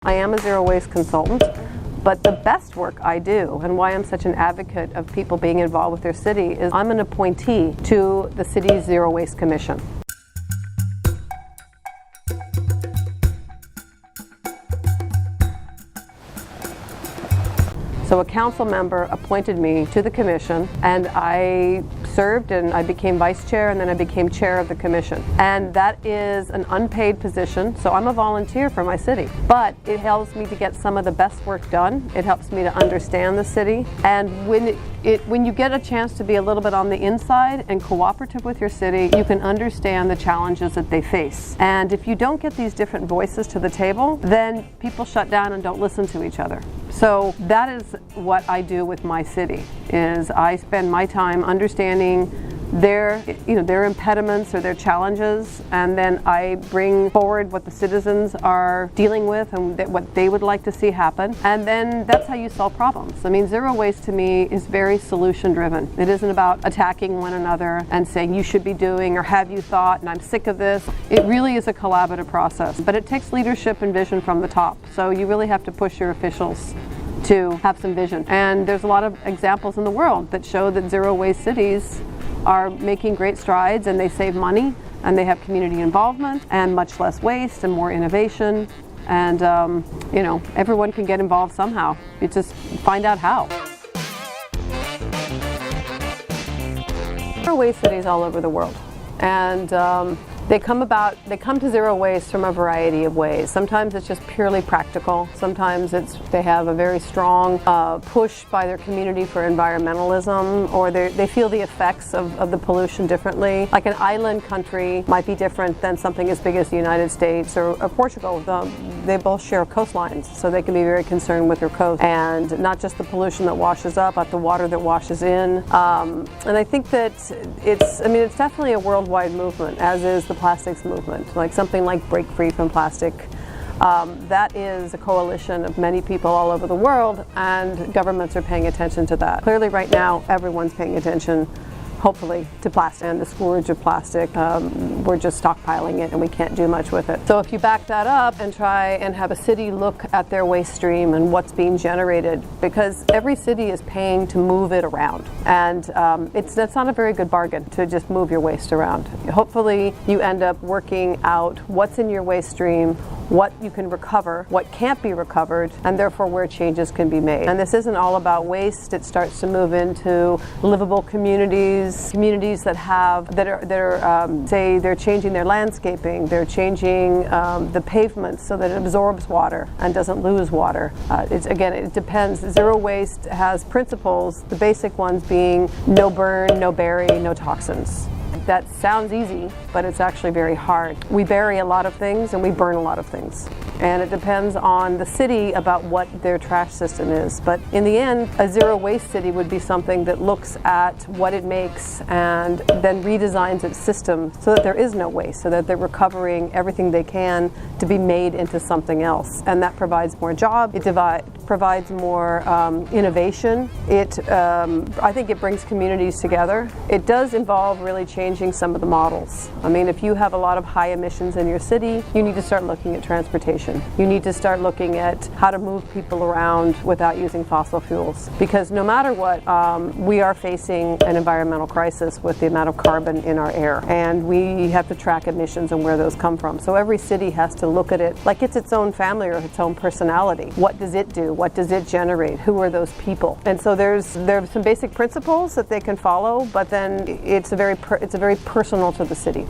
I am a zero waste consultant, but the best work I do and why I'm such an advocate of people being involved with their city is I'm an appointee to the city's Zero Waste Commission. So a council member appointed me to the commission, and I served and I became vice chair, and then I became chair of the commission. And that is an unpaid position, so I'm a volunteer for my city. But it helps me to get some of the best work done. It helps me to understand the city. And when you get a chance to be a little bit on the inside and cooperative with your city, you can understand the challenges that they face. And if you don't get these different voices to the table, then people shut down and don't listen to each other. So that is what I do with my city, is I spend my time understanding their impediments or their challenges, and then I bring forward what the citizens are dealing with and what they would like to see happen, and then that's how you solve problems. I mean, zero waste to me is very solution driven. It isn't about attacking one another and saying you should be doing or have you thought and I'm sick of this. It really is a collaborative process, but it takes leadership and vision from the top. So you really have to push your officials to have some vision. And there's a lot of examples in the world that show that zero waste cities are making great strides, and they save money, and they have community involvement and much less waste and more innovation, and everyone can get involved somehow. You just find out how. Zero waste cities all over the world, and they come to zero waste from a variety of ways. Sometimes it's just purely practical. Sometimes they have a very strong push by their community for environmentalism, or they feel the effects of the pollution differently. Like an island country might be different than something as big as the United States or Portugal. They both share coastlines, so they can be very concerned with their coast, and not just the pollution that washes up, but the water that washes in. And I think that it's definitely a worldwide movement, as is the plastics movement, like something like Break Free from Plastic. That is a coalition of many people all over the world, and governments are paying attention to that. Clearly right now everyone's paying attention, hopefully, to plastic and the scourge of plastic. We're just stockpiling it and we can't do much with it. So if you back that up and try and have a city look at their waste stream and what's being generated, because every city is paying to move it around, and that's not a very good bargain to just move your waste around. Hopefully you end up working out what's in your waste stream, what you can recover, what can't be recovered, and therefore where changes can be made. And this isn't all about waste. It starts to move into livable communities that are say they're changing their landscaping, they're changing the pavements so that it absorbs water and doesn't lose water. It depends. Zero waste has principles, the basic ones being no burn, no bury, no toxins. That sounds easy, but it's actually very hard. We bury a lot of things and we burn a lot of things. And it depends on the city about what their trash system is. But in the end, a zero waste city would be something that looks at what it makes and then redesigns its system so that there is no waste, so that they're recovering everything they can to be made into something else. And that provides more jobs, provides more innovation. I think it brings communities together. It does involve really changing some of the models. I mean, if you have a lot of high emissions in your city, you need to start looking at transportation. You need to start looking at how to move people around without using fossil fuels. Because no matter what, we are facing an environmental crisis with the amount of carbon in our air. And we have to track emissions and where those come from. So every city has to look at it like it's its own family or its own personality. What does it do? What does it generate? Who are those people? And so there's some basic principles that they can follow, but then it's very personal to the city.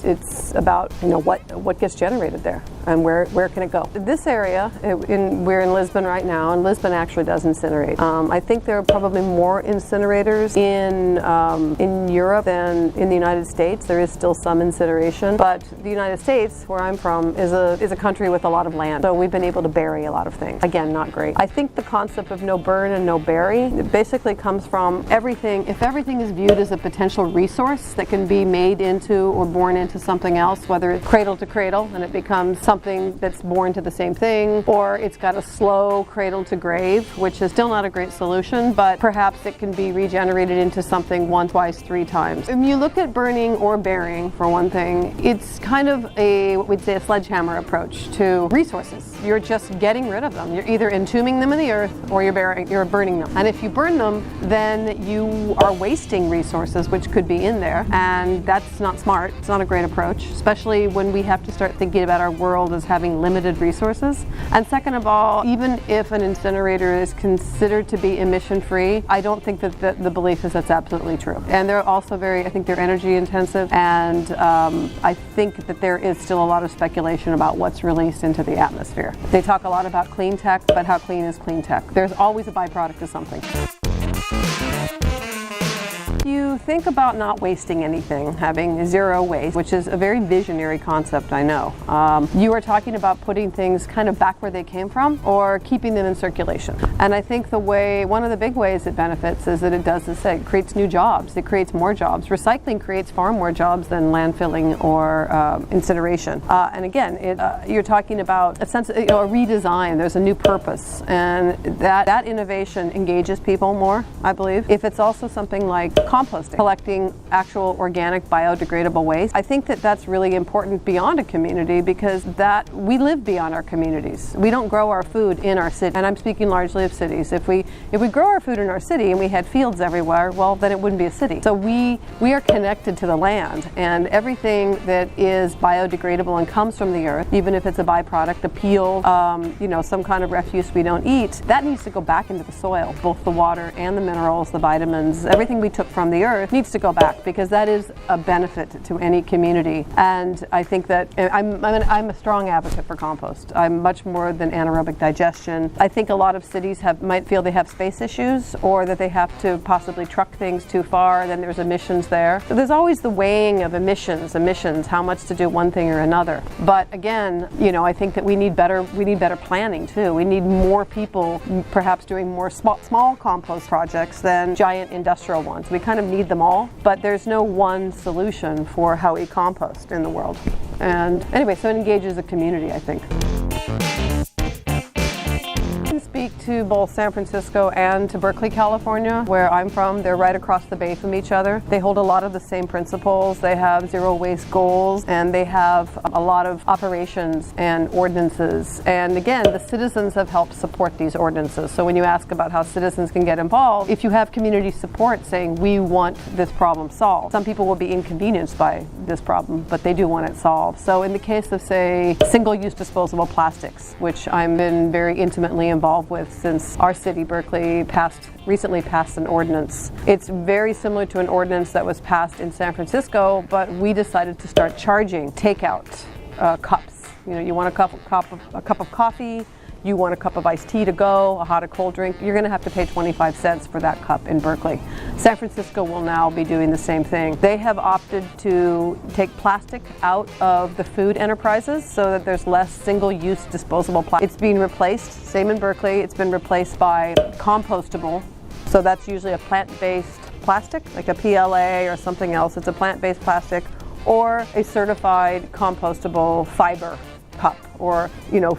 It's about what gets generated there and where can it go. This area, we're in Lisbon right now, and Lisbon actually does incinerate. I think there are probably more incinerators in Europe than in the United States. There is still some incineration, but the United States, where I'm from, is a country with a lot of land. So we've been able to bury a lot of things. Again, not great. I think the concept of no burn and no bury, it basically comes from everything. If everything is viewed as a potential resource that can be made into or born into something else, whether it's cradle to cradle and it becomes something that it's born to the same thing, or it's got a slow cradle to grave, which is still not a great solution, but perhaps it can be regenerated into something once, twice, 3 times. If you look at burning or burying, for one thing, it's kind of what we'd say a sledgehammer approach to resources. You're just getting rid of them. You're either entombing them in the earth or you're burning them. And if you burn them, then you are wasting resources which could be in there, and that's not smart. It's not a great approach, especially when we have to start thinking about our world as having limited resources. And second of all, even if an incinerator is considered to be emission-free, I don't think that the belief is that's absolutely true. And they're also I think they're energy intensive, and I think that there is still a lot of speculation about what's released into the atmosphere. They talk a lot about clean tech, but how clean is clean tech? There's always a byproduct of something. You think about not wasting anything, having zero waste, which is a very visionary concept, I know. You are talking about putting things kind of back where they came from or keeping them in circulation. And I think one of the big ways it benefits is that it does this, it creates new jobs, it creates more jobs. Recycling creates far more jobs than landfilling or incineration. And again, you're talking about a sense of, a redesign, there's a new purpose, and that innovation engages people more, I believe. If it's also something like composting, collecting actual organic biodegradable waste. I think that that's really important beyond a community, because we live beyond our communities. We don't grow our food in our city, and I'm speaking largely of cities. If we grow our food in our city and we had fields everywhere, well, then it wouldn't be a city. So we are connected to the land, and everything that is biodegradable and comes from the earth, even if it's a byproduct, a peel, some kind of refuse we don't eat, that needs to go back into the soil, both the water and the minerals, the vitamins, everything we took from the earth needs to go back, because that is a benefit to any community. And I think that I'm a strong advocate for compost. I'm much more than anaerobic digestion. I think a lot of cities might feel they have space issues, or that they have to possibly truck things too far, then there's emissions there. So there's always the weighing of emissions, how much to do one thing or another. But again, I think that we need better planning too. We need more people perhaps doing more small compost projects than giant industrial ones. We kind of need them all, but there's no one solution for how we compost in the world. And anyway, so it engages a community, I think. Speak to both San Francisco and to Berkeley, California, where I'm from. They're right across the bay from each other. They hold a lot of the same principles. They have zero waste goals, and they have a lot of operations and ordinances. And again, the citizens have helped support these ordinances. So when you ask about how citizens can get involved, if you have community support saying, we want this problem solved, some people will be inconvenienced by this problem, but they do want it solved. So in the case of, say, single-use disposable plastics, which I've been very intimately involved with since our city, Berkeley, recently passed an ordinance. It's very similar to an ordinance that was passed in San Francisco, but we decided to start charging takeout cups. You want a cup of coffee, you want a cup of iced tea to go, a hot or cold drink, you're going to have to pay 25 cents for that cup in Berkeley. San Francisco will now be doing the same thing. They have opted to take plastic out of the food enterprises so that there's less single-use disposable plastic. It's being replaced, same in Berkeley, it's been replaced by compostable. So that's usually a plant-based plastic, like a PLA or something else. It's a plant-based plastic, or a certified compostable fiber cup, or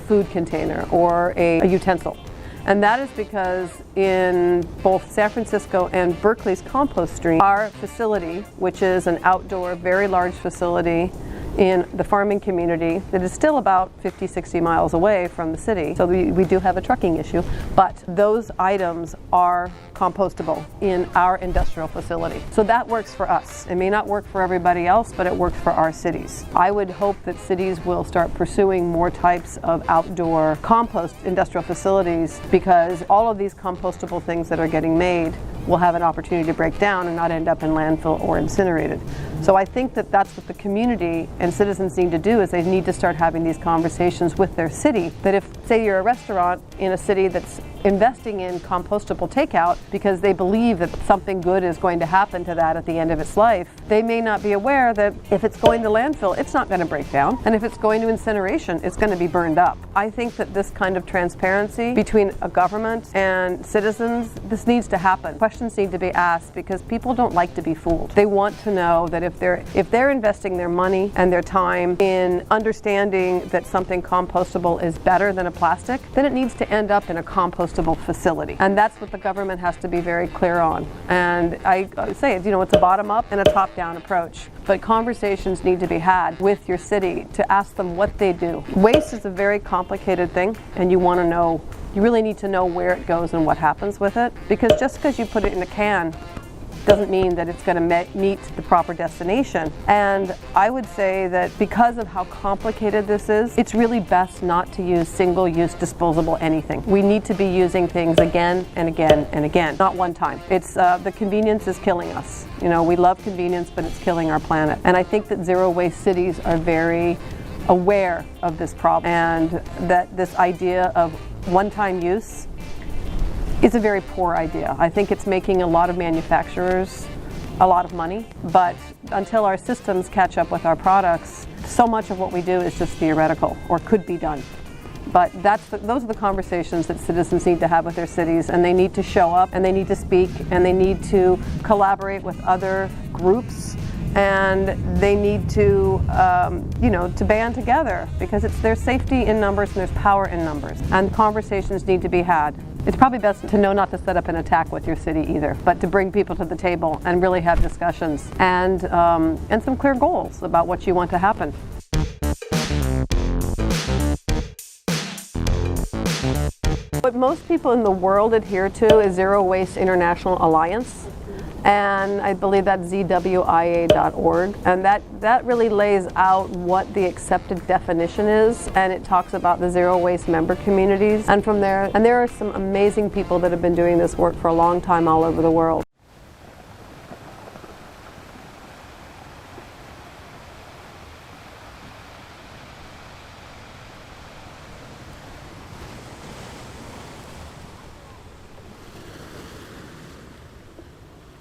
food container, or a utensil. And that is because in both San Francisco and Berkeley's compost stream, our facility, which is an outdoor, very large facility in the farming community that is still about 50-60 miles away from the city. So we do have a trucking issue, but those items are compostable in our industrial facility. So that works for us. It may not work for everybody else, but it works for our cities. I would hope that cities will start pursuing more types of outdoor compost industrial facilities, because all of these compostable things that are getting made will have an opportunity to break down and not end up in landfill or incinerated. So I think that that's what the community and citizens need to do, is they need to start having these conversations with their city, that if, say, you're a restaurant in a city that's investing in compostable takeout because they believe that something good is going to happen to that at the end of its life, they may not be aware that if it's going to landfill, it's not going to break down, and if it's going to incineration, it's going to be burned up. I think that this kind of transparency between a government and citizens, this needs to happen. Questions need to be asked, because people don't like to be fooled. They want to know that if they're investing their money and their time in understanding that something compostable is better than a plastic, then it needs to end up in a compostable facility. And that's what the government has to be very clear on. And I say it, it's a bottom-up and a top-down approach. But conversations need to be had with your city to ask them what they do. Waste is a very complicated thing, and you really need to know where it goes and what happens with it. Because just because you put it in a can doesn't mean that it's going to meet the proper destination. And I would say that because of how complicated this is, it's really best not to use single-use disposable anything. We need to be using things again and again and again, not one time. It's the convenience is killing us. We love convenience, but it's killing our planet. And I think that zero-waste cities are very aware of this problem, and that this idea of one-time use is a very poor idea. I think it's making a lot of manufacturers a lot of money, but until our systems catch up with our products, so much of what we do is just theoretical or could be done. But those are the conversations that citizens need to have with their cities, and they need to show up, and they need to speak, and they need to collaborate with other groups, and they need to to band together, because there's safety in numbers and there's power in numbers, and conversations need to be had. It's probably best to know not to set up an attack with your city either, but to bring people to the table and really have discussions and some clear goals about what you want to happen. What most people in the world adhere to is Zero Waste International Alliance. And I believe that's zwia.org, and that really lays out what the accepted definition is, and it talks about the zero waste member communities, and there are some amazing people that have been doing this work for a long time all over the world.